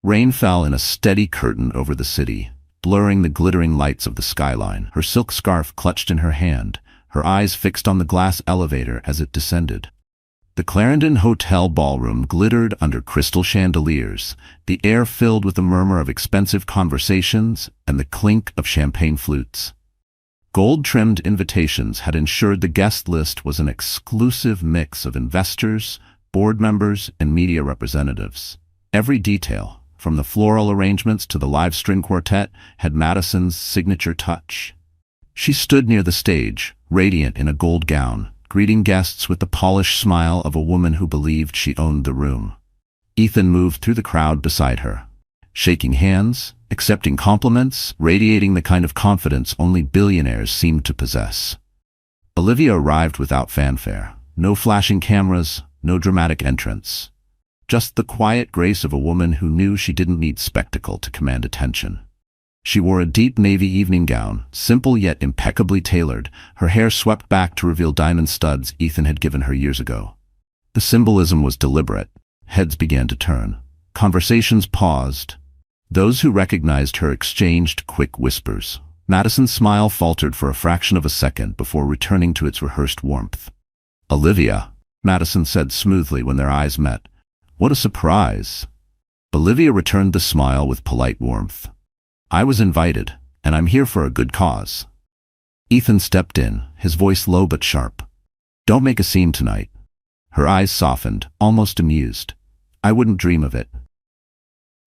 Rain fell in a steady curtain over the city, blurring the glittering lights of the skyline, her silk scarf clutched in her hand, her eyes fixed on the glass elevator as it descended. The Clarendon Hotel ballroom glittered under crystal chandeliers, the air filled with the murmur of expensive conversations and the clink of champagne flutes. Gold-trimmed invitations had ensured the guest list was an exclusive mix of investors, board members, and media representatives. Every detail, from the floral arrangements to the live string quartet, had Madison's signature touch. She stood near the stage, radiant in a gold gown, greeting guests with the polished smile of a woman who believed she owned the room. Ethan moved through the crowd beside her, shaking hands, accepting compliments, radiating the kind of confidence only billionaires seemed to possess. Olivia arrived without fanfare. No flashing cameras, no dramatic entrance. Just the quiet grace of a woman who knew she didn't need spectacle to command attention. She wore a deep navy evening gown, simple yet impeccably tailored, her hair swept back to reveal diamond studs Ethan had given her years ago. The symbolism was deliberate. Heads began to turn. Conversations paused. Those who recognized her exchanged quick whispers. Madison's smile faltered for a fraction of a second before returning to its rehearsed warmth. "Olivia," Madison said smoothly when their eyes met. "What a surprise." Olivia returned the smile with polite warmth. "I was invited, and I'm here for a good cause." Ethan stepped in, his voice low but sharp. "Don't make a scene tonight." Her eyes softened, almost amused. "I wouldn't dream of it."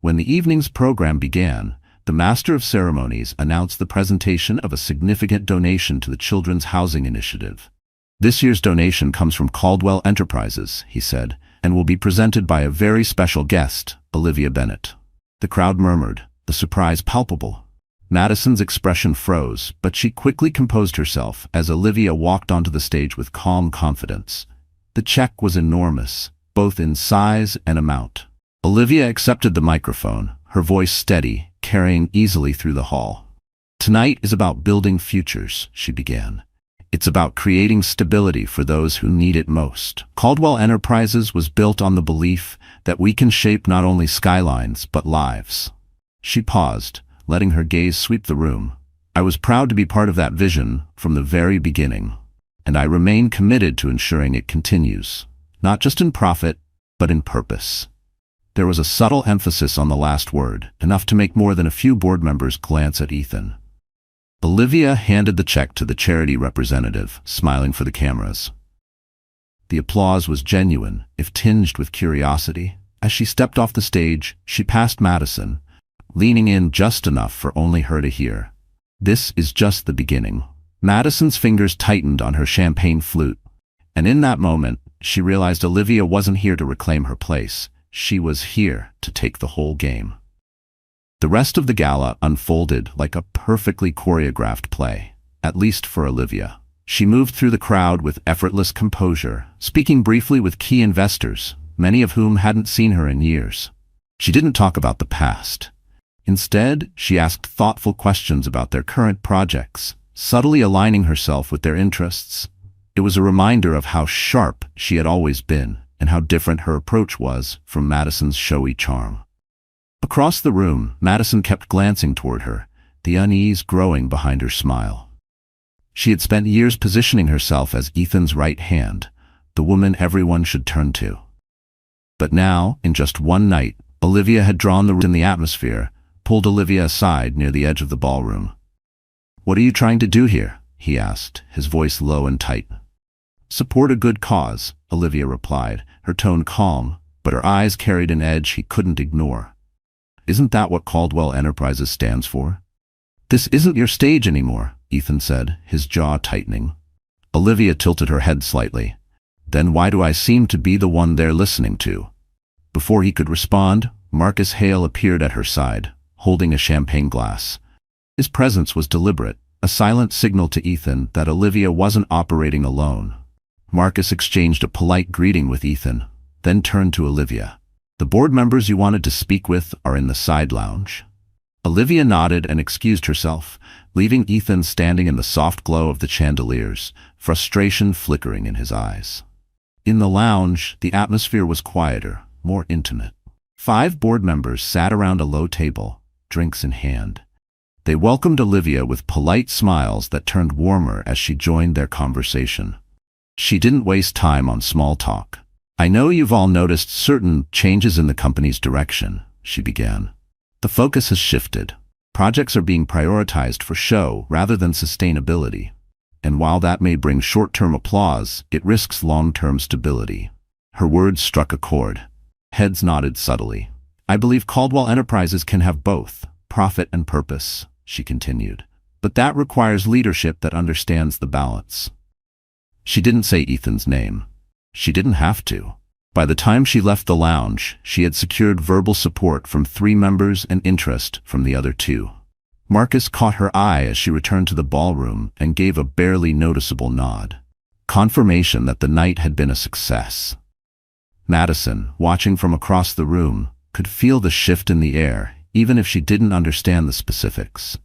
When the evening's program began, the Master of Ceremonies announced the presentation of a significant donation to the Children's Housing Initiative. "This year's donation comes from Caldwell Enterprises," he said, "and will be presented by a very special guest, Olivia Bennet." The crowd murmured, the surprise palpable. Madison's expression froze, but she quickly composed herself as Olivia walked onto the stage with calm confidence. The check was enormous, both in size and amount. Olivia accepted the microphone, her voice steady, carrying easily through the hall. "Tonight is about building futures," she began. "It's about creating stability for those who need it most. Caldwell Enterprises was built on the belief that we can shape not only skylines but lives." She paused, letting her gaze sweep the room. "I was proud to be part of that vision from the very beginning, and I remain committed to ensuring it continues, not just in profit, but in purpose." There was a subtle emphasis on the last word, enough to make more than a few board members glance at Ethan. Olivia handed the check to the charity representative, smiling for the cameras. The applause was genuine, if tinged with curiosity. As she stepped off the stage, she passed Madison, leaning in just enough for only her to hear. "This is just the beginning." Madison's fingers tightened on her champagne flute, and in that moment, she realized Olivia wasn't here to reclaim her place. She was here to take the whole game. The rest of the gala unfolded like a perfectly choreographed play, at least for Olivia. She moved through the crowd with effortless composure, speaking briefly with key investors, many of whom hadn't seen her in years. She didn't talk about the past. Instead, she asked thoughtful questions about their current projects, subtly aligning herself with their interests. It was a reminder of how sharp she had always been, and how different her approach was from Madison's showy charm. Across the room, Madison kept glancing toward her, the unease growing behind her smile. She had spent years positioning herself as Ethan's right hand, the woman everyone should turn to. But now, in just one night, Olivia had drawn the atmosphere, pulled Olivia aside near the edge of the ballroom. "What are you trying to do here?" he asked, his voice low and tight. "Support a good cause," Olivia replied, her tone calm, but her eyes carried an edge he couldn't ignore. "Isn't that what Caldwell Enterprises stands for?" "This isn't your stage anymore," Ethan said, his jaw tightening. Olivia tilted her head slightly. "Then why do I seem to be the one they're listening to?" Before he could respond, Marcus Hale appeared at her side, holding a champagne glass. His presence was deliberate, a silent signal to Ethan that Olivia wasn't operating alone. Marcus exchanged a polite greeting with Ethan, then turned to Olivia. "The board members you wanted to speak with are in the side lounge." Olivia nodded and excused herself, leaving Ethan standing in the soft glow of the chandeliers, frustration flickering in his eyes. In the lounge, the atmosphere was quieter, more intimate. 5 board members sat around a low table, drinks in hand. They welcomed Olivia with polite smiles that turned warmer as she joined their conversation. She didn't waste time on small talk. "I know you've all noticed certain changes in the company's direction," she began. "The focus has shifted. Projects are being prioritized for show rather than sustainability. And while that may bring short-term applause, it risks long-term stability." Her words struck a chord. Heads nodded subtly. "I believe Caldwell Enterprises can have both, profit and purpose," she continued. "But that requires leadership that understands the balance." She didn't say Ethan's name. She didn't have to. By the time she left the lounge, she had secured verbal support from 3 members and interest from the other 2. Marcus caught her eye as she returned to the ballroom and gave a barely noticeable nod. Confirmation that the night had been a success. Madison, watching from across the room, could feel the shift in the air, even if she didn't understand the specifics.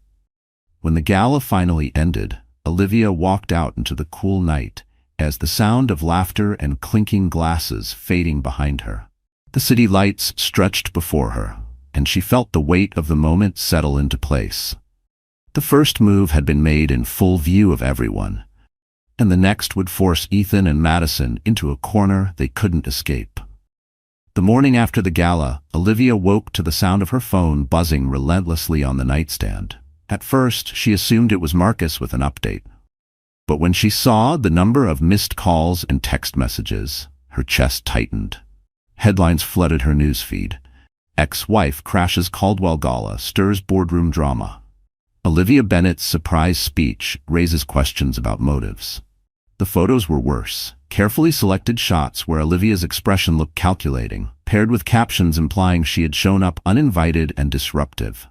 When the gala finally ended, Olivia walked out into the cool night, as the sound of laughter and clinking glasses fading behind her. The city lights stretched before her, and she felt the weight of the moment settle into place. The first move had been made in full view of everyone, and the next would force Ethan and Madison into a corner they couldn't escape. The morning after the gala, Olivia woke to the sound of her phone buzzing relentlessly on the nightstand. At first, she assumed it was Marcus with an update. But when she saw the number of missed calls and text messages, her chest tightened. Headlines flooded her newsfeed. Ex-wife crashes Caldwell Gala, stirs boardroom drama. Olivia Bennett's surprise speech raises questions about motives. The photos were worse. Carefully selected shots where Olivia's expression looked calculating, paired with captions implying she had shown up uninvited and disruptive.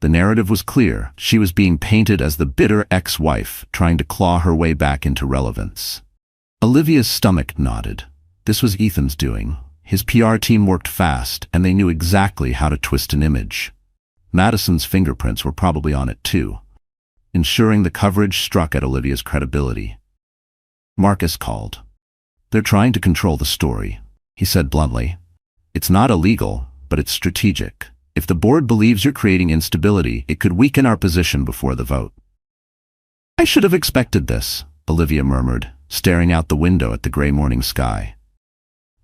The narrative was clear. She was being painted as the bitter ex-wife trying to claw her way back into relevance. Olivia's stomach knotted. This was Ethan's doing. His PR team worked fast, and they knew exactly how to twist an image. Madison's fingerprints were probably on it too, ensuring the coverage struck at Olivia's credibility. Marcus called. "They're trying to control the story," he said bluntly. "It's not illegal, but it's strategic. If the board believes you're creating instability, it could weaken our position before the vote." "I should have expected this," Olivia murmured, staring out the window at the gray morning sky.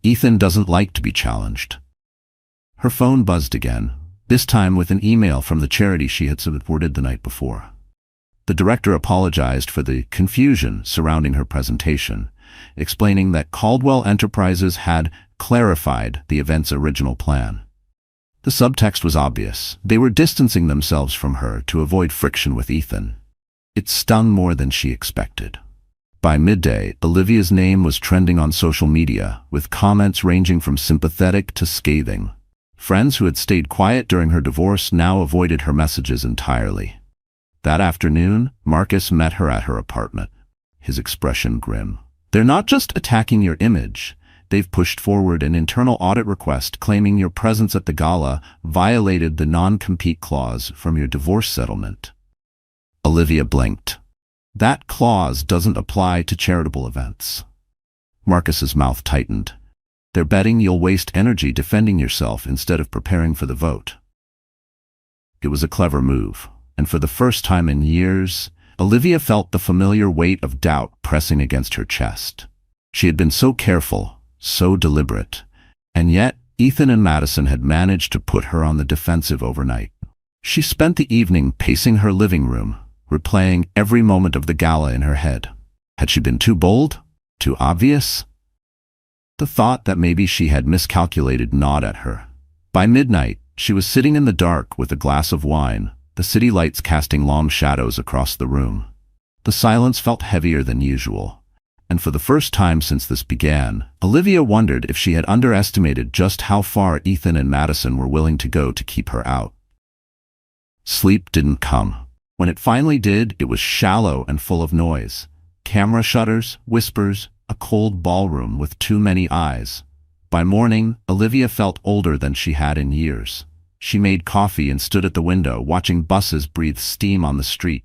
"Ethan doesn't like to be challenged." Her phone buzzed again, this time with an email from the charity she had supported the night before. The director apologized for the confusion surrounding her presentation, explaining that Caldwell Enterprises had clarified the event's original plan. The subtext was obvious. They were distancing themselves from her to avoid friction with Ethan. It stung more than she expected. By midday, Olivia's name was trending on social media, with comments ranging from sympathetic to scathing. Friends who had stayed quiet during her divorce now avoided her messages entirely. That afternoon, Marcus met her at her apartment, his expression grim. "They're not just attacking your image. They've pushed forward an internal audit request claiming your presence at the gala violated the non-compete clause from your divorce settlement." Olivia blinked. "That clause doesn't apply to charitable events." Marcus's mouth tightened. "They're betting you'll waste energy defending yourself instead of preparing for the vote." It was a clever move, and for the first time in years, Olivia felt the familiar weight of doubt pressing against her chest. She had been so careful, so deliberate, and yet Ethan and Madison had managed to put her on the defensive overnight. She spent the evening pacing her living room, replaying every moment of the gala in her head. Had she been too bold? Too obvious? The thought that maybe she had miscalculated gnawed at her. By midnight, she was sitting in the dark with a glass of wine, the city lights casting long shadows across the room. The silence felt heavier than usual. And for the first time since this began, Olivia wondered if she had underestimated just how far Ethan and Madison were willing to go to keep her out. Sleep didn't come. When it finally did, it was shallow and full of noise. Camera shutters, whispers, a cold ballroom with too many eyes. By morning, Olivia felt older than she had in years. She made coffee and stood at the window, watching buses breathe steam on the street.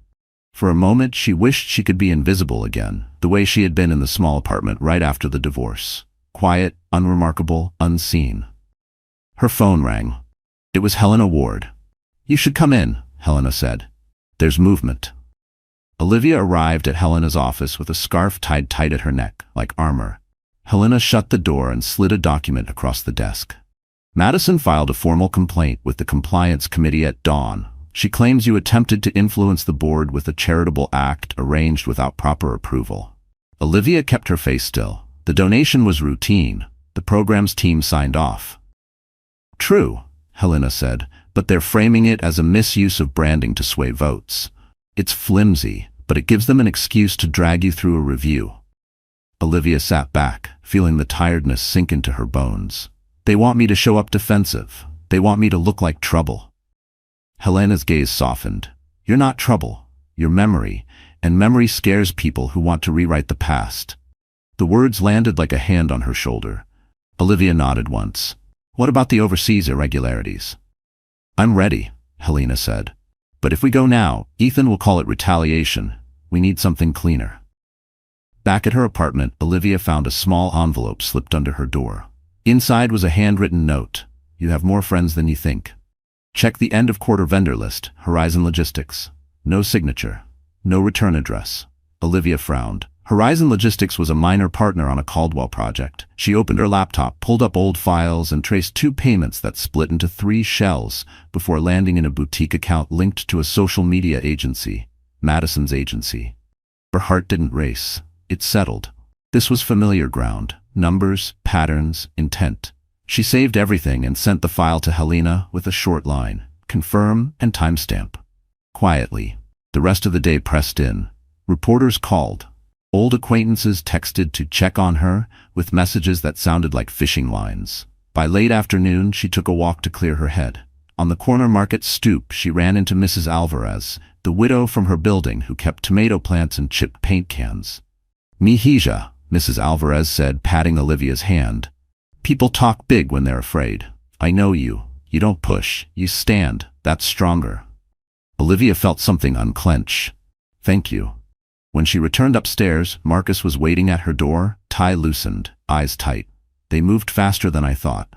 For a moment, she wished she could be invisible again, the way she had been in the small apartment right after the divorce. Quiet, unremarkable, unseen. Her phone rang. It was Helena Ward. "You should come in," Helena said. "There's movement." Olivia arrived at Helena's office with a scarf tied tight at her neck, like armor. Helena shut the door and slid a document across the desk. "Madison filed a formal complaint with the Compliance Committee at dawn. She claims you attempted to influence the board with a charitable act arranged without proper approval." Olivia kept her face still. "The donation was routine. The program's team signed off." "True," Helena said, "but they're framing it as a misuse of branding to sway votes. It's flimsy, but it gives them an excuse to drag you through a review." Olivia sat back, feeling the tiredness sink into her bones. "They want me to show up defensive. They want me to look like trouble." Helena's gaze softened. "You're not trouble. You're memory, and memory scares people who want to rewrite the past." The words landed like a hand on her shoulder. Olivia nodded once. "What about the overseas irregularities?" "I'm ready," Helena said. "But if we go now, Ethan will call it retaliation. We need something cleaner." Back at her apartment, Olivia found a small envelope slipped under her door. Inside was a handwritten note. "You have more friends than you think. Check the end of quarter vendor list, Horizon Logistics." No signature. No return address. Olivia frowned. Horizon Logistics was a minor partner on a Caldwell project. She opened her laptop, pulled up old files, and traced 2 payments that split into 3 shells before landing in a boutique account linked to a social media agency, Madison's agency. Her heart didn't race. It settled. This was familiar ground. Numbers, patterns, intent. She saved everything and sent the file to Helena with a short line, "Confirm" and timestamp. Quietly, the rest of the day pressed in. Reporters called. Old acquaintances texted to check on her, with messages that sounded like fishing lines. By late afternoon, she took a walk to clear her head. On the corner market stoop, she ran into Mrs. Alvarez, the widow from her building who kept tomato plants and chipped paint cans. "Mihija," Mrs. Alvarez said, patting Olivia's hand. "People talk big when they're afraid. I know you. You don't push. You stand. That's stronger." Olivia felt something unclench. "Thank you." When she returned upstairs, Marcus was waiting at her door, tie loosened, eyes tight. "They moved faster than I thought."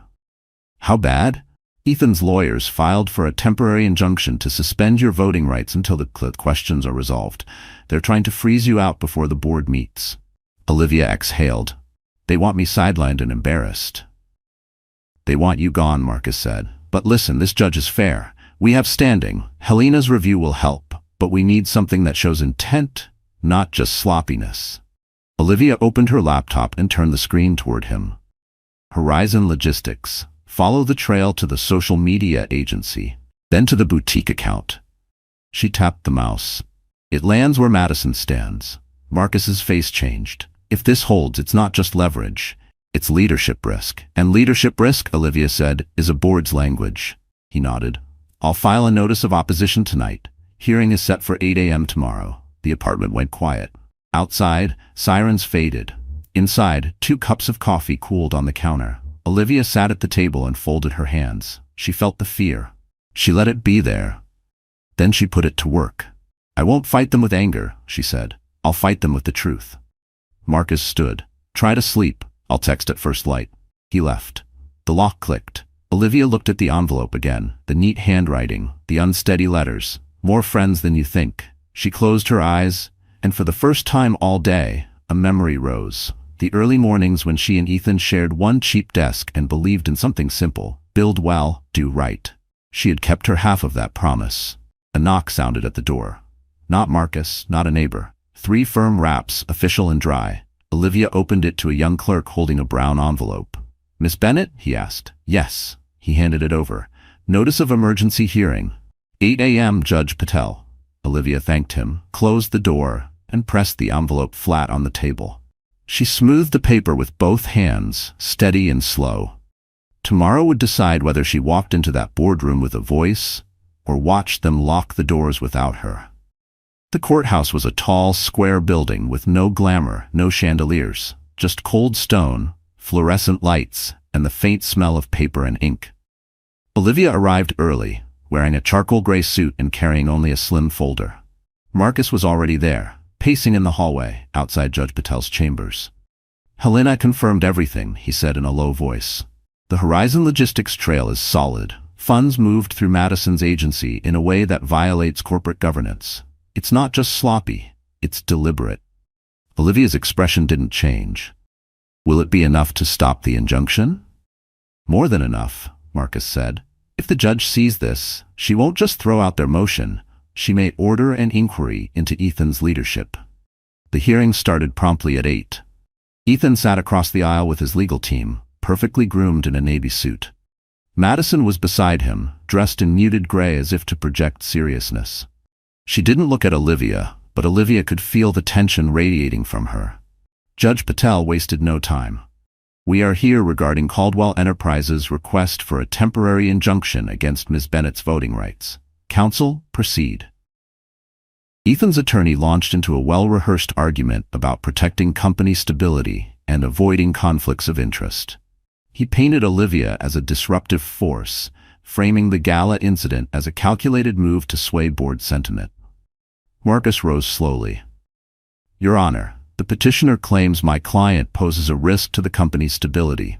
"How bad?" "Ethan's lawyers filed for a temporary injunction to suspend your voting rights until the questions are resolved. They're trying to freeze you out before the board meets." Olivia exhaled. "They want me sidelined and embarrassed." "They want you gone," Marcus said. "But listen, this judge is fair. We have standing. Helena's review will help, but we need something that shows intent, not just sloppiness." Olivia opened her laptop and turned the screen toward him. "Horizon Logistics. Follow the trail to the social media agency, then to the boutique account." She tapped the mouse. "It lands where Madison stands." Marcus's face changed. "If this holds, it's not just leverage. It's leadership risk." "And leadership risk," Olivia said, "is a board's language." He nodded. "I'll file a notice of opposition tonight. Hearing is set for 8 a.m. tomorrow." The apartment went quiet. Outside, sirens faded. Inside, 2 cups of coffee cooled on the counter. Olivia sat at the table and folded her hands. She felt the fear. She let it be there. Then she put it to work. "I won't fight them with anger," she said. "I'll fight them with the truth." Marcus stood. "Try to sleep. I'll text at first light." He left. The lock clicked. Olivia looked at the envelope again, the neat handwriting, the unsteady letters. "More friends than you think." She closed her eyes, and for the first time all day, a memory rose. The early mornings when she and Ethan shared one cheap desk and believed in something simple: build well, do right. She had kept her half of that promise. A knock sounded at the door. Not Marcus, not a neighbor. 3 firm raps, official and dry. Olivia opened it to a young clerk holding a brown envelope. "Miss Bennett?" he asked. "Yes." He handed it over. "Notice of emergency hearing. 8 a.m. Judge Patel." Olivia thanked him, closed the door, and pressed the envelope flat on the table. She smoothed the paper with both hands, steady and slow. Tomorrow would decide whether she walked into that boardroom with a voice or watched them lock the doors without her. The courthouse was a tall, square building with no glamour, no chandeliers, just cold stone, fluorescent lights, and the faint smell of paper and ink. Olivia arrived early, wearing a charcoal gray suit and carrying only a slim folder. Marcus was already there, pacing in the hallway, outside Judge Patel's chambers. "Helena confirmed everything," he said in a low voice. The Horizon Logistics trail is solid. Funds moved through Madison's agency in a way that violates corporate governance. It's not just sloppy, it's deliberate. Olivia's expression didn't change. Will it be enough to stop the injunction? More than enough, Marcus said. If the judge sees this, she won't just throw out their motion. She may order an inquiry into Ethan's leadership. The hearing started promptly at 8. Ethan sat across the aisle with his legal team, perfectly groomed in a navy suit. Madison was beside him, dressed in muted gray as if to project seriousness. She didn't look at Olivia, but Olivia could feel the tension radiating from her. Judge Patel wasted no time. We are here regarding Caldwell Enterprises' request for a temporary injunction against Ms. Bennett's voting rights. Counsel, proceed. Ethan's attorney launched into a well-rehearsed argument about protecting company stability and avoiding conflicts of interest. He painted Olivia as a disruptive force, framing the gala incident as a calculated move to sway board sentiment. Marcus rose slowly. Your Honor, the petitioner claims my client poses a risk to the company's stability.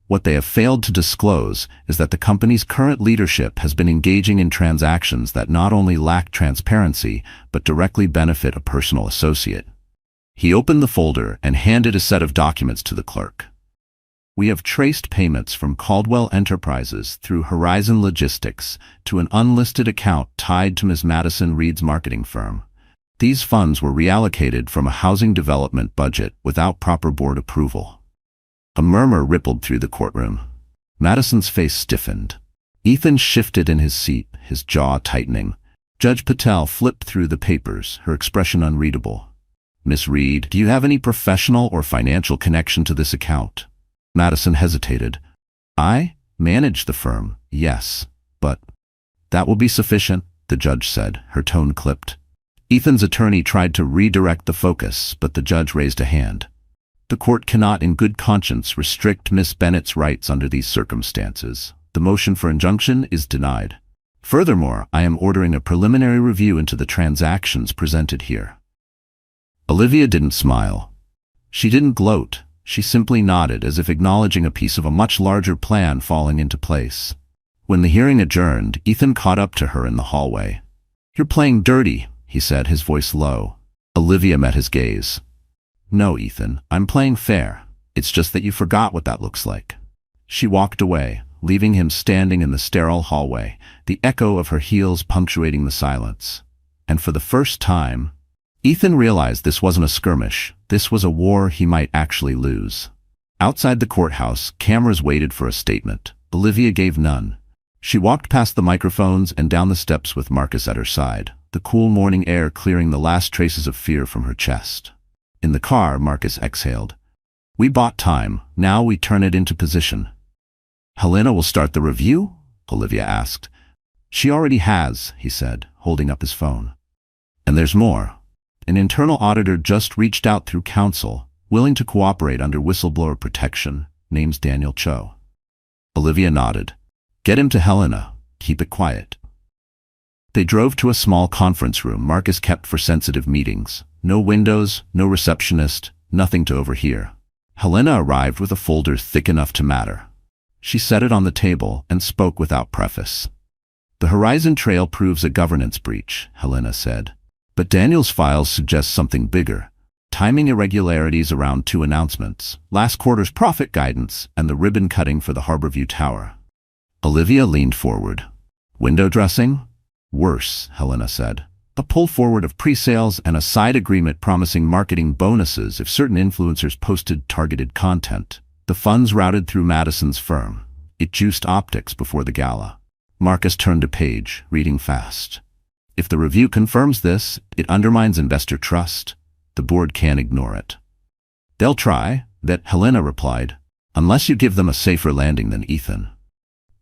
What they have failed to disclose is that the company's current leadership has been engaging in transactions that not only lack transparency, but directly benefit a personal associate. He opened the folder and handed a set of documents to the clerk. We have traced payments from Caldwell Enterprises through Horizon Logistics to an unlisted account tied to Ms. Madison Reed's marketing firm. These funds were reallocated from a housing development budget without proper board approval. A murmur rippled through the courtroom. Madison's face stiffened. Ethan shifted in his seat, his jaw tightening. Judge Patel flipped through the papers, her expression unreadable. Miss Reed, do you have any professional or financial connection to this account? Madison hesitated. I manage the firm, yes, but that will be sufficient, the judge said, her tone clipped. Ethan's attorney tried to redirect the focus, but the judge raised a hand. The court cannot in good conscience restrict Miss Bennett's rights under these circumstances. The motion for injunction is denied. Furthermore, I am ordering a preliminary review into the transactions presented here. Olivia didn't smile. She didn't gloat. She simply nodded as if acknowledging a piece of a much larger plan falling into place. When the hearing adjourned, Ethan caught up to her in the hallway. You're playing dirty, he said, his voice low. Olivia met his gaze. No, Ethan, I'm playing fair. It's just that you forgot what that looks like. She walked away, leaving him standing in the sterile hallway, the echo of her heels punctuating the silence. And for the first time, Ethan realized this wasn't a skirmish. This was a war he might actually lose. Outside the courthouse, cameras waited for a statement. Olivia gave none. She walked past the microphones and down the steps with Marcus at her side, the cool morning air clearing the last traces of fear from her chest. In the car, Marcus exhaled. We bought time. Now we turn it into position. Helena will start the review? Olivia asked. She already has, he said, holding up his phone. And there's more. An internal auditor just reached out through counsel, willing to cooperate under whistleblower protection. Name's Daniel Cho. Olivia nodded. Get him to Helena. Keep it quiet. They drove to a small conference room Marcus kept for sensitive meetings. No windows, no receptionist, nothing to overhear. Helena arrived with a folder thick enough to matter. She set it on the table and spoke without preface. The Horizon Trail proves a governance breach, Helena said. But Daniel's files suggest something bigger. Timing irregularities around 2 announcements, last quarter's profit guidance, and the ribbon cutting for the Harborview Tower. Olivia leaned forward. Window dressing? Worse, Helena said. A pull forward of pre-sales and a side agreement promising marketing bonuses if certain influencers posted targeted content. The funds routed through Madison's firm. It juiced optics before the gala. Marcus turned a page, reading fast. If the review confirms this, it undermines investor trust. The board can't ignore it. They'll try, that Helena replied, unless you give them a safer landing than Ethan.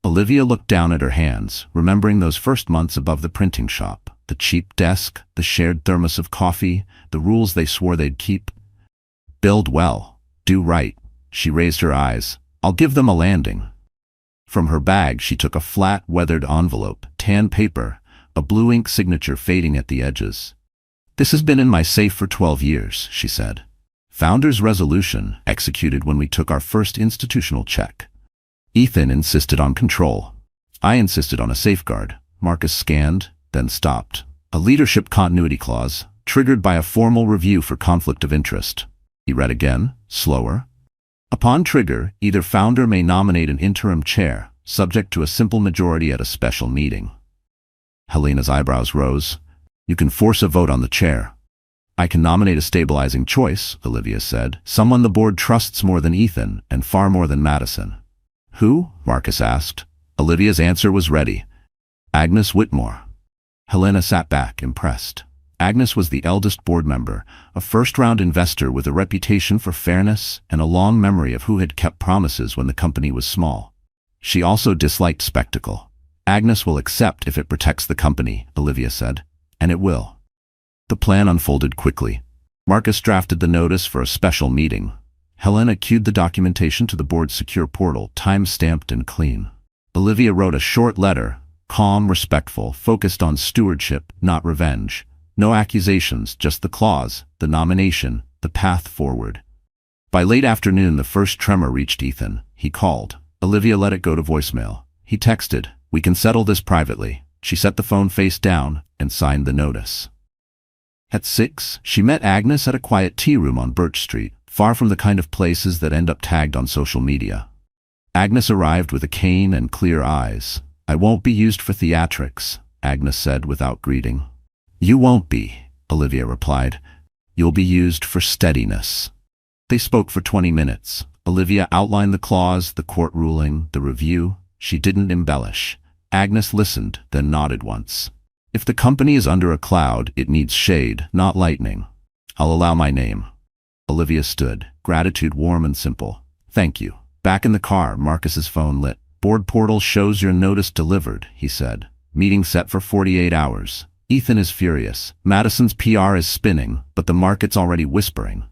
Olivia looked down at her hands, remembering those first months above the printing shop, the cheap desk, the shared thermos of coffee, the rules they swore they'd keep. Build well, do right. She raised her eyes. I'll give them a landing. From her bag she took a flat, weathered envelope, tan paper, a blue ink signature fading at the edges. This has been in my safe for 12 years, she said. Founder's resolution, executed when we took our first institutional check. Ethan insisted on control. I insisted on a safeguard. Marcus scanned, then stopped. A leadership continuity clause, triggered by a formal review for conflict of interest. He read again, slower. Upon trigger, either founder may nominate an interim chair, subject to a simple majority at a special meeting. Helena's eyebrows rose. You can force a vote on the chair. I can nominate a stabilizing choice, Olivia said. Someone the board trusts more than Ethan, and far more than Madison. Who? Marcus asked. Olivia's answer was ready. Agnes Whitmore. Helena sat back, impressed. Agnes was the eldest board member, a first-round investor with a reputation for fairness and a long memory of who had kept promises when the company was small. She also disliked spectacle. Agnes will accept if it protects the company, Olivia said. And it will. The plan unfolded quickly. Marcus drafted the notice for a special meeting. Helena queued the documentation to the board's secure portal, time-stamped and clean. Olivia wrote a short letter, calm, respectful, focused on stewardship, not revenge. No accusations, just the clause, the nomination, the path forward. By late afternoon, the first tremor reached Ethan. He called. Olivia let it go to voicemail. He texted, "We can settle this privately." She set the phone face down and signed the notice. At 6, she met Agnes at a quiet tea room on Birch Street, far from the kind of places that end up tagged on social media. Agnes arrived with a cane and clear eyes. "I won't be used for theatrics," Agnes said without greeting. "You won't be," Olivia replied. "You'll be used for steadiness." They spoke for 20 minutes. Olivia outlined the clause, the court ruling, the review. She didn't embellish. Agnes listened, then nodded once. "If the company is under a cloud, it needs shade, not lightning. I'll allow my name." Olivia stood, gratitude warm and simple. "Thank you." Back in the car, Marcus's phone lit. "Board portal shows your notice delivered," he said. "Meeting set for 48 hours. Ethan is furious. Madison's PR is spinning, but the market's already whispering."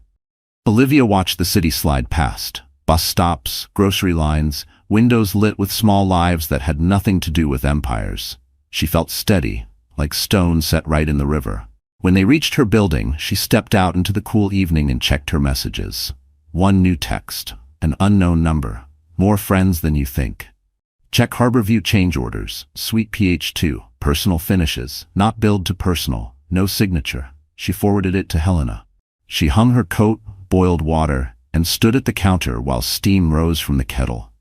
Olivia watched the city slide past. Bus stops, grocery lines, windows lit with small lives that had nothing to do with empires. She felt steady, like stone set right in the river. When they reached her building, she stepped out into the cool evening and checked her messages. One new text, an unknown number. "More friends than you think. Check Harborview change orders, Suite PH2, personal finishes, not billed to personal, no signature." She forwarded it to Helena. She hung her coat, boiled water, and stood at the counter while steam rose from the kettle.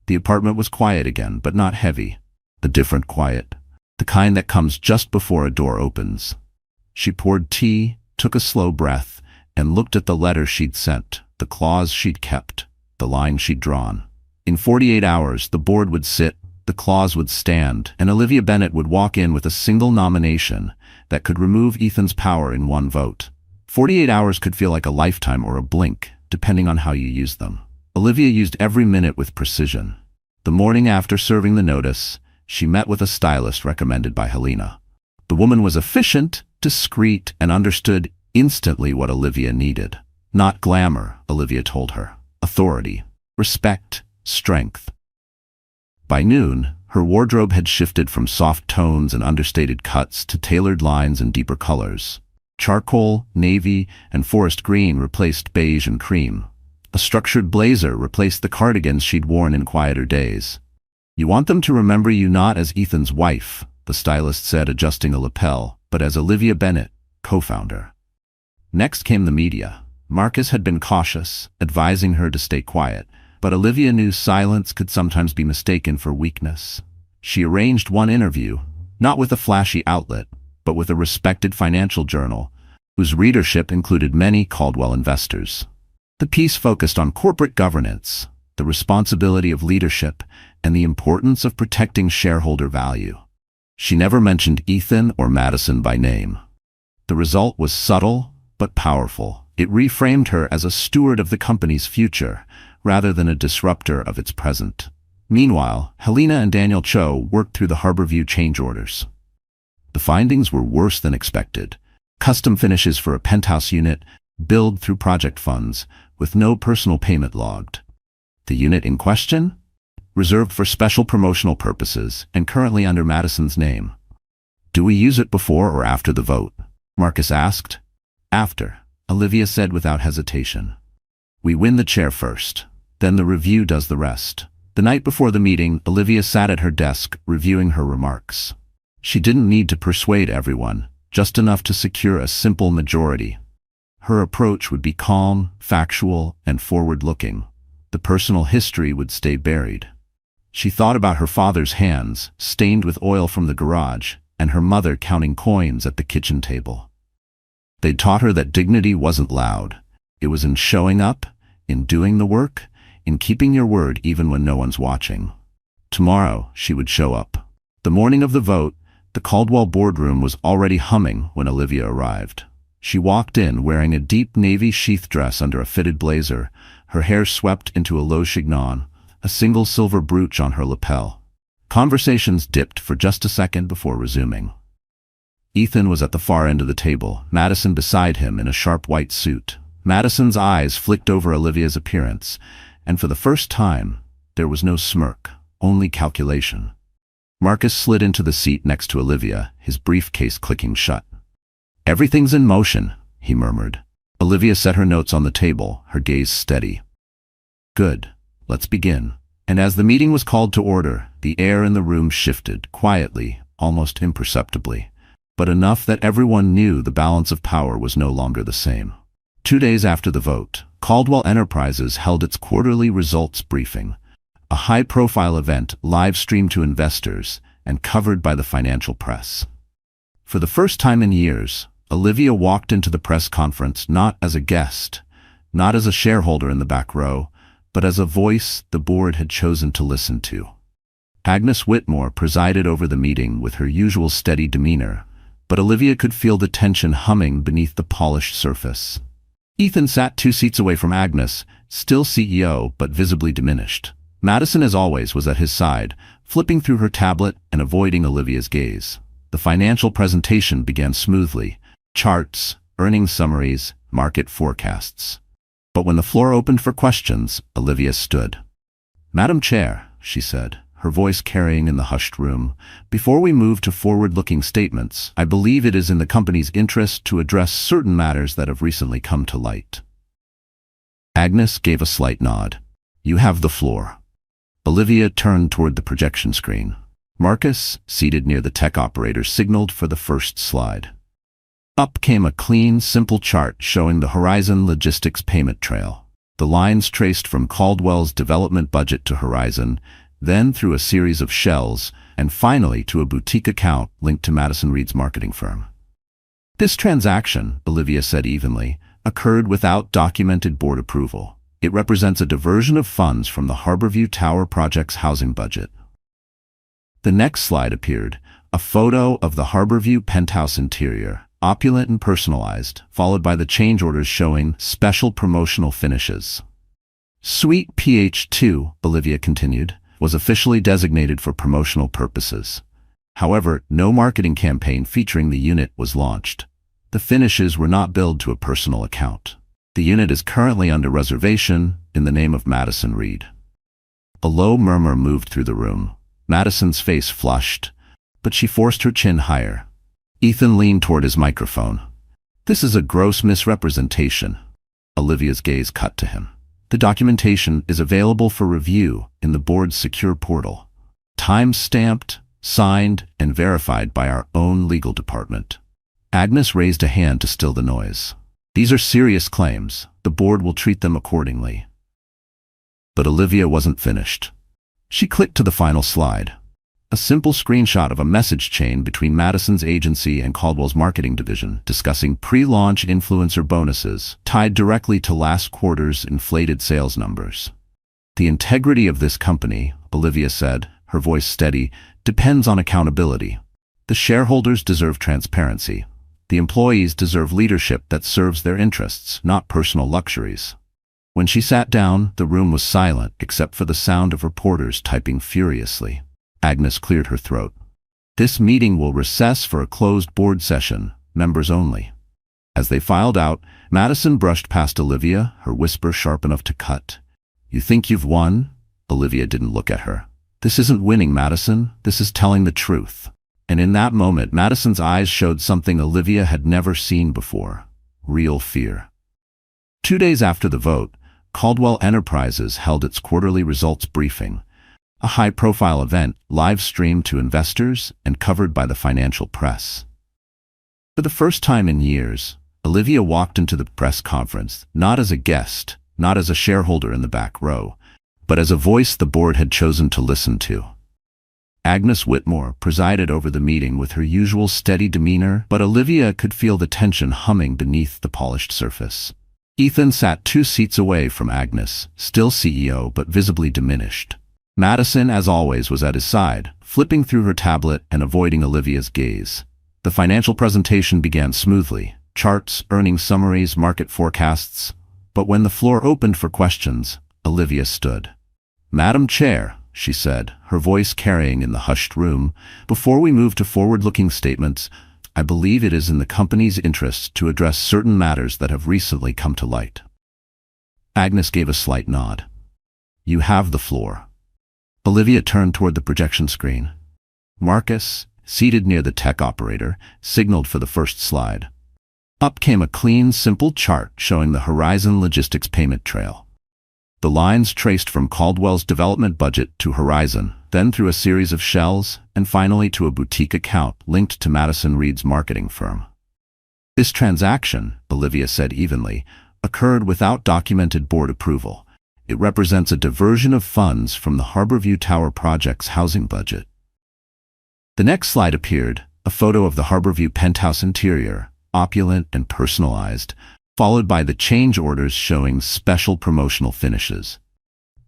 The apartment was quiet again, but not heavy. A different quiet. The kind that comes just before a door opens. She poured tea, took a slow breath, and looked at the letter she'd sent, the clause she'd kept, the line she'd drawn. In 48 hours, the board would sit, the clause would stand, and Olivia Bennett would walk in with a single nomination that could remove Ethan's power in one vote. 48 hours could feel like a lifetime or a blink, depending on how you use them. Olivia used every minute with precision. The morning after serving the notice, she met with a stylist recommended by Helena. The woman was efficient, discreet, and understood instantly what Olivia needed. Not glamour, Olivia told her. Authority, respect, strength. By noon, her wardrobe had shifted from soft tones and understated cuts to tailored lines and deeper colors. Charcoal, navy, and forest green replaced beige and cream. A structured blazer replaced the cardigans she'd worn in quieter days. "You want them to remember you not as Ethan's wife," the stylist said, adjusting a lapel, "but as Olivia Bennett, co-founder." Next came the media. Marcus had been cautious, advising her to stay quiet, but Olivia knew silence could sometimes be mistaken for weakness. She arranged one interview, not with a flashy outlet, but with a respected financial journal, whose readership included many Caldwell investors. The piece focused on corporate governance, the responsibility of leadership, and the importance of protecting shareholder value. She never mentioned Ethan or Madison by name. The result was subtle but powerful. It reframed her as a steward of the company's future, rather than a disruptor of its present. Meanwhile, Helena and Daniel Cho worked through the Harborview change orders. The findings were worse than expected. Custom finishes for a penthouse unit, billed through project funds, with no personal payment logged. The unit in question? Reserved for special promotional purposes and currently under Madison's name. "Do we use it before or after the vote?" Marcus asked. "After," Olivia said without hesitation. "We win the chair first, then the review does the rest." The night before the meeting, Olivia sat at her desk, reviewing her remarks. She didn't need to persuade everyone, just enough to secure a simple majority. Her approach would be calm, factual, and forward-looking. The personal history would stay buried. She thought about her father's hands, stained with oil from the garage, and her mother counting coins at the kitchen table. They'd taught her that dignity wasn't loud. It was in showing up, in doing the work, in keeping your word even when no one's watching. Tomorrow, she would show up. The morning of the vote, the Caldwell boardroom was already humming when Olivia arrived. She walked in wearing a deep navy sheath dress under a fitted blazer, her hair swept into a low chignon, a single silver brooch on her lapel. Conversations dipped for just a second before resuming. Ethan was at the far end of the table, Madison beside him in a sharp white suit. Madison's eyes flicked over Olivia's appearance, and for the first time, there was no smirk, only calculation. Marcus slid into the seat next to Olivia, his briefcase clicking shut. "Everything's in motion," he murmured. Olivia set her notes on the table, her gaze steady. "Good. Let's begin." And as the meeting was called to order, the air in the room shifted, quietly, almost imperceptibly, but enough that everyone knew the balance of power was no longer the same. 2 days after the vote, Caldwell Enterprises held its quarterly results briefing, a high-profile event live-streamed to investors and covered by the financial press. For the first time in years, Olivia walked into the press conference not as a guest, not as a shareholder in the back row, but as a voice the board had chosen to listen to. Agnes Whitmore presided over the meeting with her usual steady demeanor, but Olivia could feel the tension humming beneath the polished surface. Ethan sat 2 seats away from Agnes, still CEO but visibly diminished. Madison, as always, was at his side, flipping through her tablet and avoiding Olivia's gaze. The financial presentation began smoothly: charts, earnings summaries, market forecasts. But when the floor opened for questions, Olivia stood. "Madam Chair," she said, her voice carrying in the hushed room, "before we move to forward-looking statements, I believe it is in the company's interest to address certain matters that have recently come to light." Agnes gave a slight nod. "You have the floor." Olivia turned toward the projection screen. Marcus, seated near the tech operator, signaled for the first slide. Up came a clean, simple chart showing the Horizon Logistics payment trail. The lines traced from Caldwell's development budget to Horizon, then through a series of shells, and finally to a boutique account linked to Madison Reed's marketing firm. "This transaction," Olivia said evenly, "occurred without documented board approval. It represents a diversion of funds from the Harborview Tower project's housing budget." The next slide appeared, a photo of the Harborview penthouse interior, opulent and personalized, followed by the change orders showing special promotional finishes. Suite PH2, Olivia continued, was officially designated for promotional purposes. However, no marketing campaign featuring the unit was launched. The finishes were not billed to a personal account. The unit is currently under reservation in the name of Madison Reed. A low murmur moved through the room. Madison's face flushed, but she forced her chin higher. Ethan leaned toward his microphone. "This is a gross misrepresentation." Olivia's gaze cut to him. "The documentation is available for review in the board's secure portal. Time-stamped, signed, and verified by our own legal department." Agnes raised a hand to still the noise. "These are serious claims. The board will treat them accordingly." But Olivia wasn't finished. She clicked to the final slide. A simple screenshot of a message chain between Madison's agency and Caldwell's marketing division discussing pre-launch influencer bonuses tied directly to last quarter's inflated sales numbers. "The integrity of this company," Olivia said, her voice steady, "depends on accountability. The shareholders deserve transparency. The employees deserve leadership that serves their interests, not personal luxuries." When she sat down, the room was silent except for the sound of reporters typing furiously. Agnes cleared her throat. "This meeting will recess for a closed board session, members only." As they filed out, Madison brushed past Olivia, her whisper sharp enough to cut. "You think you've won?" Olivia didn't look at her. "This isn't winning, Madison. This is telling the truth." And in that moment, Madison's eyes showed something Olivia had never seen before: real fear. 2 days after the vote, Caldwell Enterprises held its quarterly results briefing, a high-profile event live-streamed to investors and covered by the financial press. For the first time in years, Olivia walked into the press conference not as a guest, not as a shareholder in the back row, but as a voice the board had chosen to listen to. Agnes Whitmore presided over the meeting with her usual steady demeanor, but Olivia could feel the tension humming beneath the polished surface. Ethan sat 2 seats away from Agnes, still CEO but visibly diminished. Madison, as always, was at his side, flipping through her tablet and avoiding Olivia's gaze. The financial presentation began smoothly: charts, earnings summaries, market forecasts. But when the floor opened for questions, Olivia stood. "Madam Chair," she said, her voice carrying in the hushed room, "before we move to forward-looking statements, I believe it is in the company's interest to address certain matters that have recently come to light." Agnes gave a slight nod. "You have the floor." Olivia turned toward the projection screen. Marcus, seated near the tech operator, signaled for the first slide. Up came a clean, simple chart showing the Horizon Logistics payment trail. The lines traced from Caldwell's development budget to Horizon, then through a series of shells, and finally to a boutique account linked to Madison Reed's marketing firm. This transaction, Olivia said evenly, occurred without documented board approval. It represents a diversion of funds from the Harborview Tower project's housing budget. The next slide appeared, a photo of the Harborview penthouse interior, opulent and personalized, followed by the change orders showing special promotional finishes.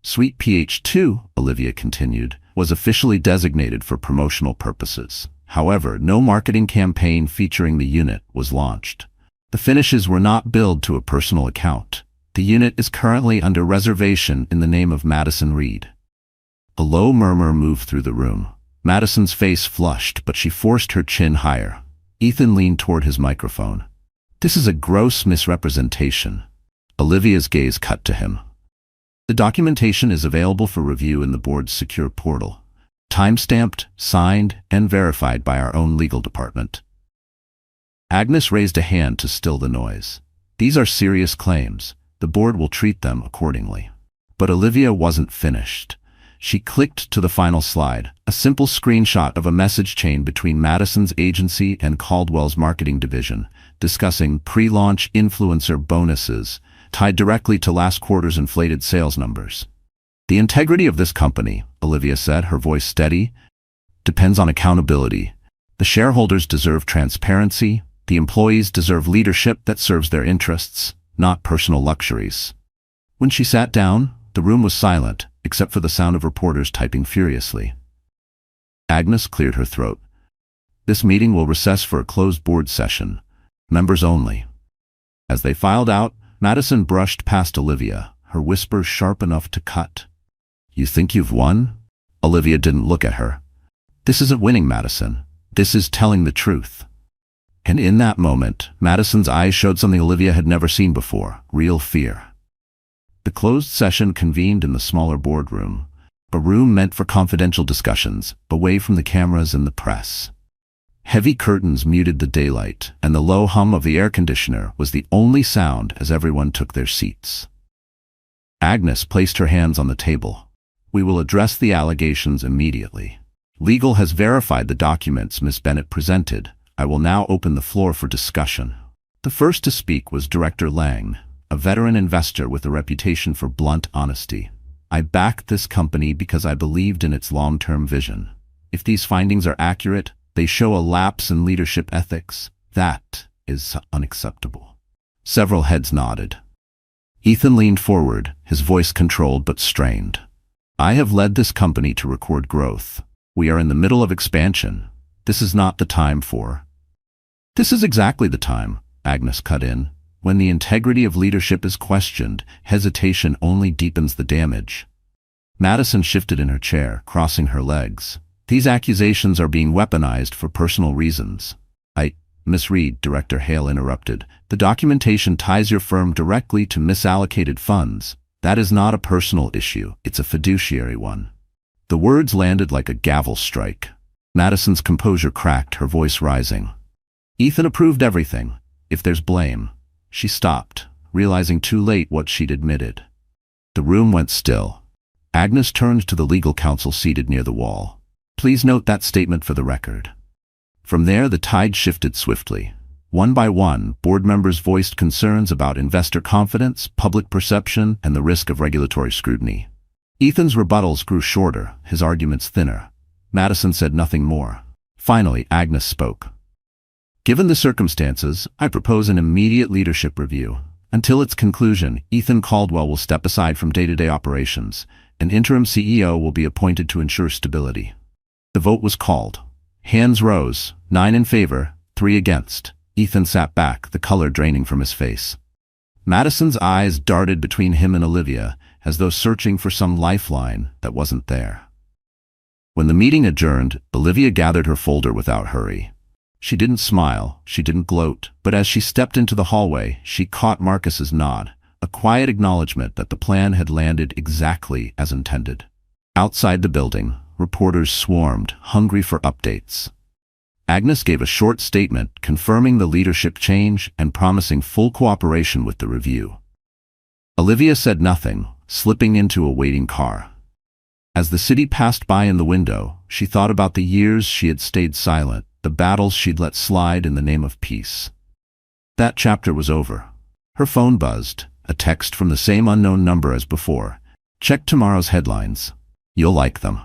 Suite PH2, Olivia continued, was officially designated for promotional purposes. However, no marketing campaign featuring the unit was launched. The finishes were not billed to a personal account. The unit is currently under reservation in the name of Madison Reed. A low murmur moved through the room. Madison's face flushed, but she forced her chin higher. Ethan leaned toward his microphone. "This is a gross misrepresentation." Olivia's gaze cut to him. "The documentation is available for review in the board's secure portal. Time-stamped, signed, and verified by our own legal department." Agnes raised a hand to still the noise. "These are serious claims. The board will treat them accordingly." But Olivia wasn't finished. She clicked to the final slide, a simple screenshot of a message chain between Madison's agency and Caldwell's marketing division, discussing pre-launch influencer bonuses tied directly to last quarter's inflated sales numbers. "The integrity of this company," Olivia said, her voice steady, "depends on accountability. The shareholders deserve transparency. The employees deserve leadership that serves their interests, not personal luxuries." When she sat down, the room was silent, except for the sound of reporters typing furiously. Agnes cleared her throat. "This meeting will recess for a closed board session. Members only." As they filed out, Madison brushed past Olivia, her whisper sharp enough to cut. "You think you've won?" Olivia didn't look at her. "This isn't winning, Madison. This is telling the truth." And in that moment, Madison's eyes showed something Olivia had never seen before: real fear. The closed session convened in the smaller boardroom, a room meant for confidential discussions, away from the cameras and the press. Heavy curtains muted the daylight, and the low hum of the air conditioner was the only sound as everyone took their seats. Agnes placed her hands on the table. "We will address the allegations immediately. Legal has verified the documents Ms. Bennett presented. I will now open the floor for discussion." The first to speak was Director Lang, a veteran investor with a reputation for blunt honesty. "I backed this company because I believed in its long-term vision. If these findings are accurate, they show a lapse in leadership ethics. That is unacceptable." Several heads nodded. Ethan leaned forward, his voice controlled but strained. "I have led this company to record growth. We are in the middle of expansion. This is not the time for—" "This is exactly the time," Agnes cut in. "When the integrity of leadership is questioned, hesitation only deepens the damage." Madison shifted in her chair, crossing her legs. "These accusations are being weaponized for personal reasons." Miss Reed," Director Hale interrupted. "The documentation ties your firm directly to misallocated funds. That is not a personal issue, it's a fiduciary one." The words landed like a gavel strike. Madison's composure cracked, her voice rising. "Ethan approved everything. If there's blame—" She stopped, realizing too late what she'd admitted. The room went still. Agnes turned to the legal counsel seated near the wall. Please note that statement for the record. From there, the tide shifted swiftly. One by one, board members voiced concerns about investor confidence, public perception, and the risk of regulatory scrutiny. Ethan's rebuttals grew shorter, his arguments thinner. Madison said nothing more. Finally, Agnes spoke. Given the circumstances, I propose an immediate leadership review. Until its conclusion, Ethan Caldwell will step aside from day-to-day operations. An interim CEO will be appointed to ensure stability. The vote was called. Hands rose, 9 in favor, 3 against. Ethan sat back, the color draining from his face. Madison's eyes darted between him and Olivia, as though searching for some lifeline that wasn't there. When the meeting adjourned, Olivia gathered her folder without hurry. She didn't smile, she didn't gloat, but as she stepped into the hallway, she caught Marcus's nod, a quiet acknowledgement that the plan had landed exactly as intended. Outside the building, reporters swarmed, hungry for updates. Agnes gave a short statement confirming the leadership change and promising full cooperation with the review. Olivia said nothing, slipping into a waiting car. As the city passed by in the window, she thought about the years she had stayed silent, the battles she'd let slide in the name of peace. That chapter was over. Her phone buzzed, a text from the same unknown number as before. Check tomorrow's headlines. You'll like them.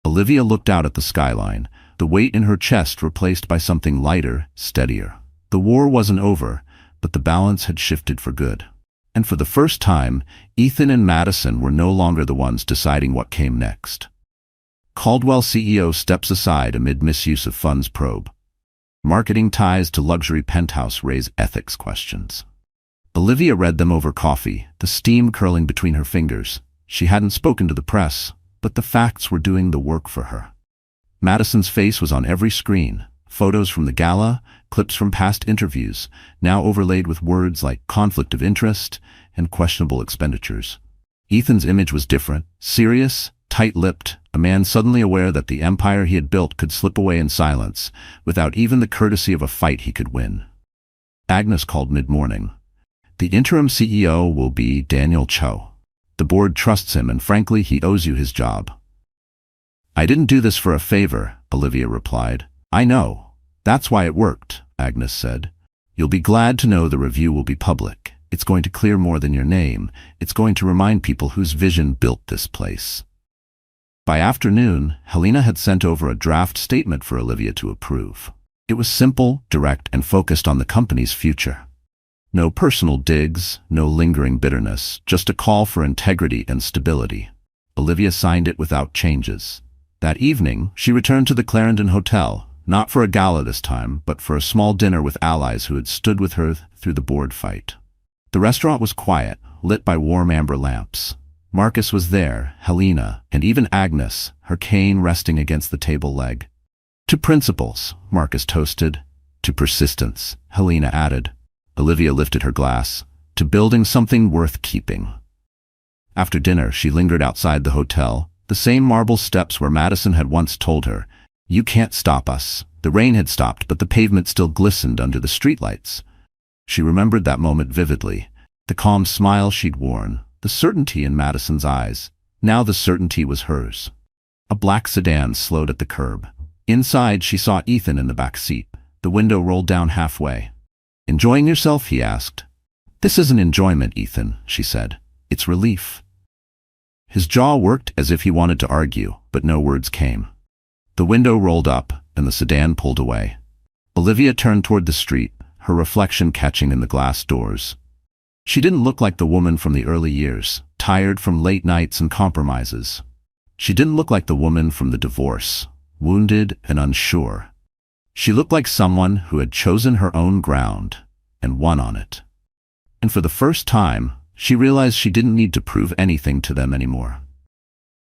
Olivia looked out at the skyline, the weight in her chest replaced by something lighter, steadier. The war wasn't over, but the balance had shifted for good. And for the first time, Ethan and Madison were no longer the ones deciding what came next. Caldwell CEO steps aside amid misuse of funds probe. Marketing ties to luxury penthouse raise ethics questions. Olivia read them over coffee, the steam curling between her fingers. She hadn't spoken to the press, but the facts were doing the work for her. Madison's face was on every screen. Photos from the gala, clips from past interviews, now overlaid with words like conflict of interest and questionable expenditures. Ethan's image was different, serious, tight-lipped, a man suddenly aware that the empire he had built could slip away in silence, without even the courtesy of a fight he could win. Agnes called mid-morning. The interim CEO will be Daniel Cho. The board trusts him, and frankly, he owes you his job. I didn't do this for a favor, Olivia replied. I know. That's why it worked, Agnes said. You'll be glad to know the review will be public. It's going to clear more than your name. It's going to remind people whose vision built this place. By afternoon, Helena had sent over a draft statement for Olivia to approve. It was simple, direct, and focused on the company's future. No personal digs, no lingering bitterness, just a call for integrity and stability. Olivia signed it without changes. That evening, she returned to the Clarendon Hotel, not for a gala this time, but for a small dinner with allies who had stood with her through the board fight. The restaurant was quiet, lit by warm amber lamps. Marcus was there, Helena, and even Agnes, her cane resting against the table leg. To principles, Marcus toasted. To persistence, Helena added. Olivia lifted her glass. To building something worth keeping. After dinner, she lingered outside the hotel, the same marble steps where Madison had once told her, "You can't stop us." The rain had stopped, but the pavement still glistened under the streetlights. She remembered that moment vividly, the calm smile she'd worn, the certainty in Madison's eyes. Now the certainty was hers. A black sedan slowed at the curb. Inside, she saw Ethan in the back seat. The window rolled down halfway. "Enjoying yourself?" he asked. "This isn't enjoyment, Ethan," she said. "It's relief." His jaw worked as if he wanted to argue, but no words came. The window rolled up, and the sedan pulled away. Olivia turned toward the street, her reflection catching in the glass doors. She didn't look like the woman from the early years, tired from late nights and compromises. She didn't look like the woman from the divorce, wounded and unsure. She looked like someone who had chosen her own ground and won on it. And for the first time, she realized she didn't need to prove anything to them anymore.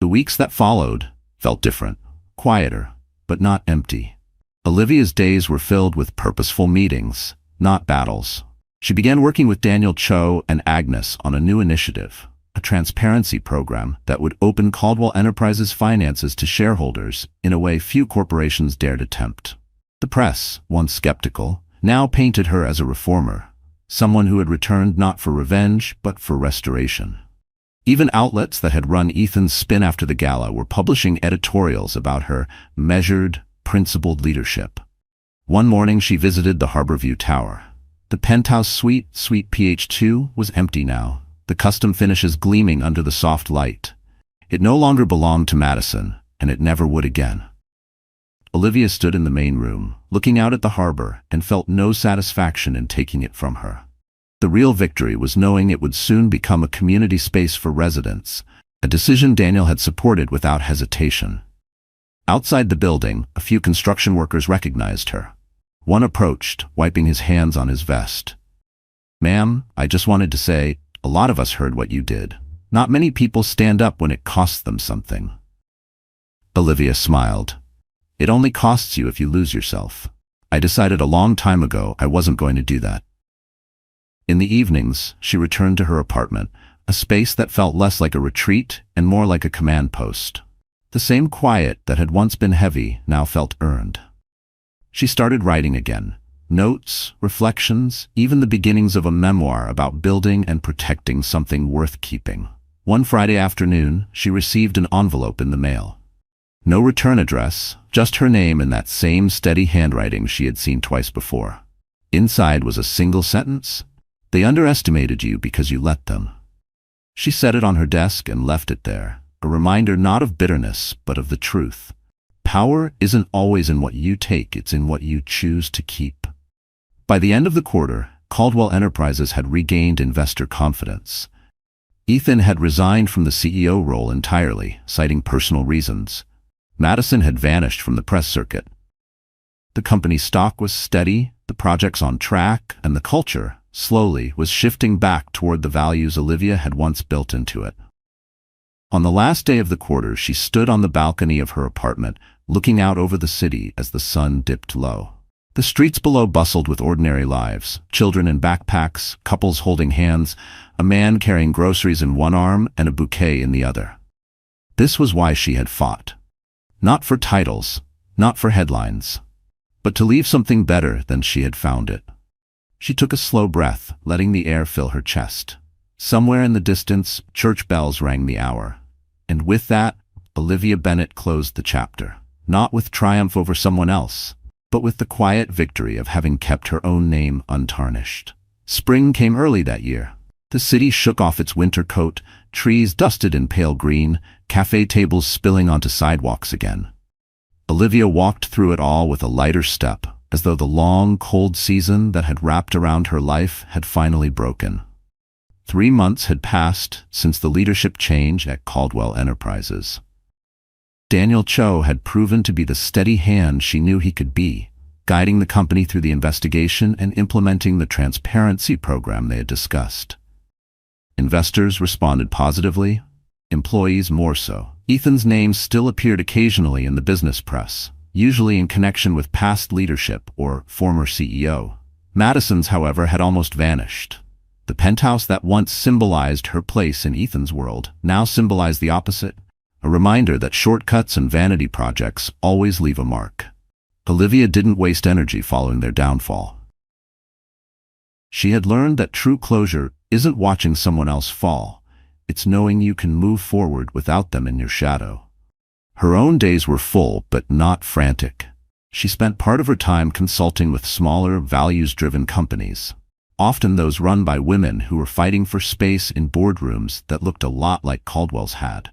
The weeks that followed felt different, quieter, but not empty. Olivia's days were filled with purposeful meetings, not battles. She began working with Daniel Cho and Agnes on a new initiative, a transparency program that would open Caldwell Enterprises' finances to shareholders in a way few corporations dared attempt. The press, once skeptical, now painted her as a reformer, someone who had returned not for revenge, but for restoration. Even outlets that had run Ethan's spin after the gala were publishing editorials about her measured, principled leadership. One morning she visited the Harborview Tower. The penthouse suite PH2, was empty now, the custom finishes gleaming under the soft light. It no longer belonged to Madison, and it never would again. Olivia stood in the main room, looking out at the harbor, and felt no satisfaction in taking it from her. The real victory was knowing it would soon become a community space for residents, a decision Daniel had supported without hesitation. Outside the building, a few construction workers recognized her. One approached, wiping his hands on his vest. "Ma'am, I just wanted to say, a lot of us heard what you did. Not many people stand up when it costs them something." Olivia smiled. "It only costs you if you lose yourself. I decided a long time ago I wasn't going to do that." In the evenings, she returned to her apartment, a space that felt less like a retreat and more like a command post. The same quiet that had once been heavy now felt earned. She started writing again. Notes, reflections, even the beginnings of a memoir about building and protecting something worth keeping. One Friday afternoon, she received an envelope in the mail. No return address, just her name in that same steady handwriting she had seen twice before. Inside was a single sentence: "They underestimated you because you let them." She set it on her desk and left it there, a reminder not of bitterness, but of the truth. Power isn't always in what you take, it's in what you choose to keep. By the end of the quarter, Caldwell Enterprises had regained investor confidence. Ethan had resigned from the CEO role entirely, citing personal reasons. Madison had vanished from the press circuit. The company's stock was steady, the projects on track, and the culture, slowly, was shifting back toward the values Olivia had once built into it. On the last day of the quarter, she stood on the balcony of her apartment, looking out over the city as the sun dipped low. The streets below bustled with ordinary lives, children in backpacks, couples holding hands, a man carrying groceries in one arm and a bouquet in the other. This was why she had fought. Not for titles, not for headlines, but to leave something better than she had found it. She took a slow breath, letting the air fill her chest. Somewhere in the distance, church bells rang the hour. And with that, Olivia Bennett closed the chapter, not with triumph over someone else, but with the quiet victory of having kept her own name untarnished. Spring came early that year. The city shook off its winter coat, trees dusted in pale green, cafe tables spilling onto sidewalks again. Olivia walked through it all with a lighter step, as though the long, cold season that had wrapped around her life had finally broken. 3 months had passed since the leadership change at Caldwell Enterprises. Daniel Cho had proven to be the steady hand she knew he could be, guiding the company through the investigation and implementing the transparency program they had discussed. Investors responded positively, employees more so. Ethan's name still appeared occasionally in the business press, usually in connection with past leadership or former CEO. Madison's, however, had almost vanished. The penthouse that once symbolized her place in Ethan's world now symbolized the opposite, a reminder that shortcuts and vanity projects always leave a mark. Olivia didn't waste energy following their downfall. She had learned that true closure isn't watching someone else fall, it's knowing you can move forward without them in your shadow. Her own days were full, but not frantic. She spent part of her time consulting with smaller, values-driven companies, often those run by women who were fighting for space in boardrooms that looked a lot like Caldwell's had.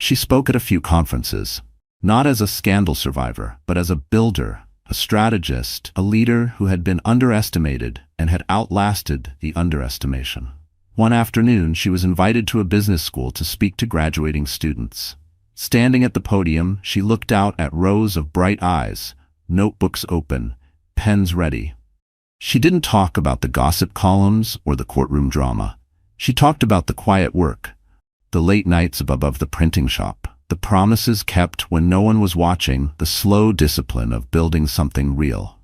She spoke at a few conferences, not as a scandal survivor, but as a builder, a strategist, a leader who had been underestimated and had outlasted the underestimation. One afternoon, she was invited to a business school to speak to graduating students. Standing at the podium, she looked out at rows of bright eyes, notebooks open, pens ready. She didn't talk about the gossip columns or the courtroom drama. She talked about the quiet work, the late nights above the printing shop, the promises kept when no one was watching, the slow discipline of building something real.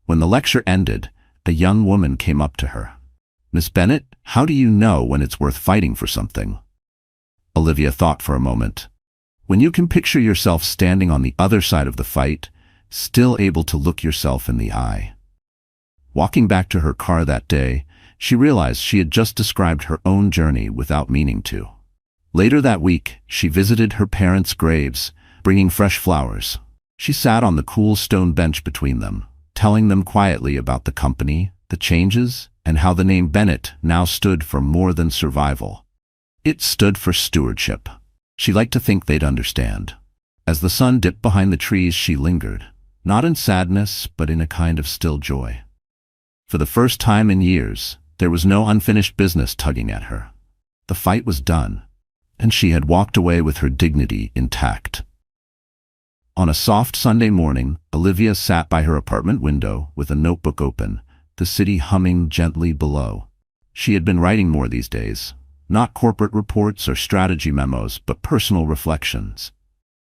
When the lecture ended, a young woman came up to her. "Miss Bennett, how do you know when it's worth fighting for something?" Olivia thought for a moment. When you can picture yourself standing on the other side of the fight, still able to look yourself in the eye. Walking back to her car that day, she realized she had just described her own journey without meaning to. Later that week, she visited her parents' graves, bringing fresh flowers. She sat on the cool stone bench between them, telling them quietly about the company, the changes, and how the name Bennett now stood for more than survival. It stood for stewardship. She liked to think they'd understand. As the sun dipped behind the trees, she lingered, not in sadness, but in a kind of still joy. For the first time in years, there was no unfinished business tugging at her. The fight was done, and she had walked away with her dignity intact. On a soft Sunday morning, Olivia sat by her apartment window with a notebook open, the city humming gently below. She had been writing more these days, not corporate reports or strategy memos, but personal reflections.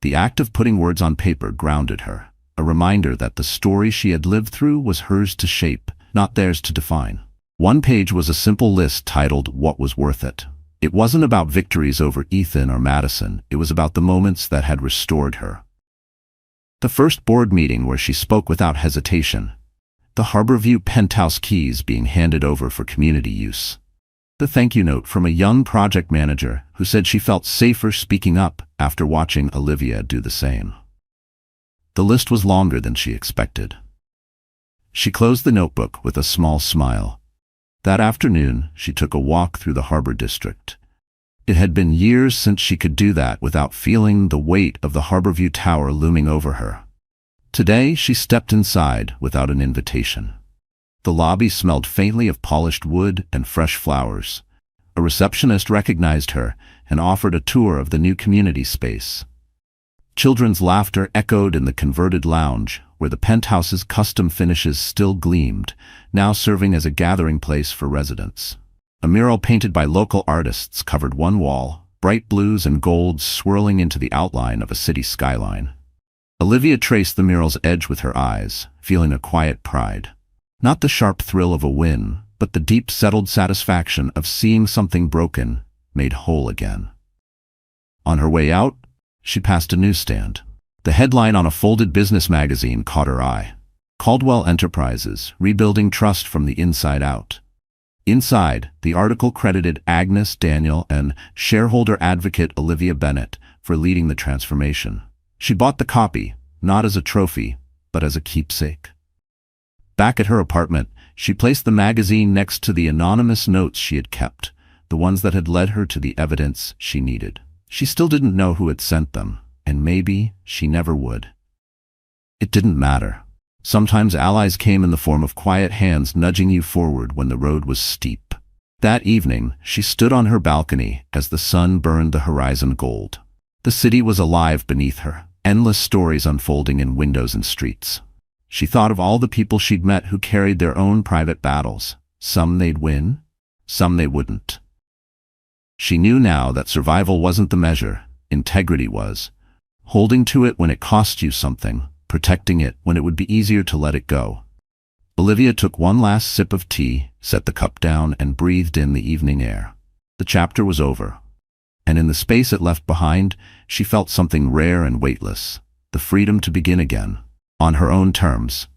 The act of putting words on paper grounded her, a reminder that the story she had lived through was hers to shape, not theirs to define. One page was a simple list titled "What Was Worth It." It wasn't about victories over Ethan or Madison, it was about the moments that had restored her. The first board meeting where she spoke without hesitation. The Harborview penthouse keys being handed over for community use. The thank you note from a young project manager who said she felt safer speaking up after watching Olivia do the same. The list was longer than she expected. She closed the notebook with a small smile. That afternoon, she took a walk through the Harbor District. It had been years since she could do that without feeling the weight of the Harborview Tower looming over her. Today, she stepped inside without an invitation. The lobby smelled faintly of polished wood and fresh flowers. A receptionist recognized her and offered a tour of the new community space. Children's laughter echoed in the converted lounge, where the penthouse's custom finishes still gleamed, now serving as a gathering place for residents. A mural painted by local artists covered one wall, bright blues and golds swirling into the outline of a city skyline. Olivia traced the mural's edge with her eyes, feeling a quiet pride. Not the sharp thrill of a win, but the deep settled satisfaction of seeing something broken made whole again. On her way out, she passed a newsstand. The headline on a folded business magazine caught her eye. Caldwell Enterprises, Rebuilding Trust from the Inside Out. Inside, the article credited Agnes Daniel and shareholder advocate Olivia Bennett for leading the transformation. She bought the copy, not as a trophy, but as a keepsake. Back at her apartment, she placed the magazine next to the anonymous notes she had kept, the ones that had led her to the evidence she needed. She still didn't know who had sent them, and maybe she never would. It didn't matter. Sometimes allies came in the form of quiet hands nudging you forward when the road was steep. That evening, she stood on her balcony as the sun burned the horizon gold. The city was alive beneath her, endless stories unfolding in windows and streets. She thought of all the people she'd met who carried their own private battles. Some they'd win, some they wouldn't. She knew now that survival wasn't the measure, integrity was. Holding to it when it cost you something, protecting it when it would be easier to let it go. Olivia took one last sip of tea, set the cup down, and breathed in the evening air. The chapter was over. And in the space it left behind, she felt something rare and weightless, the freedom to begin again, on her own terms,